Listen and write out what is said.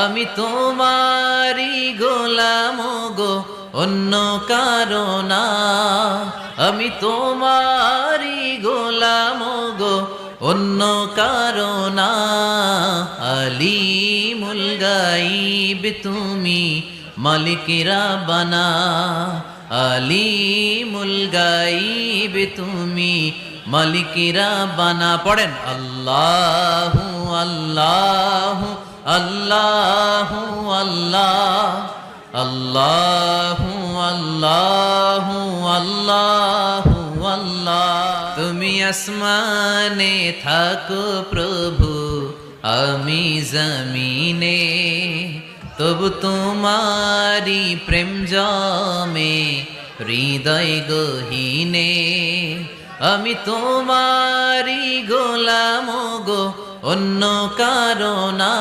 আমি তোমারি গোলাম গো, অন্য কারো না। আমি তোমারি গোলাম গো, অন্য কারো না। আলিমুল গাইব তুমি, মালিক রাব্বানা। আলিমুল গাইব তুমি, মালিক রাব্বানা। পড়েন আল্লাহু আল্লাহু আল্লাহু আল্লাহ, আল্লাহু আল্লাহু আল্লাহু আল্লাহ। তুমি আসমানে থাকো প্রভু, আমি জমিনে, তবু তোমারি প্রেম জমে হৃদয় গহীনে। আমি তোমারি গোলাম গো, অন্য কারো না।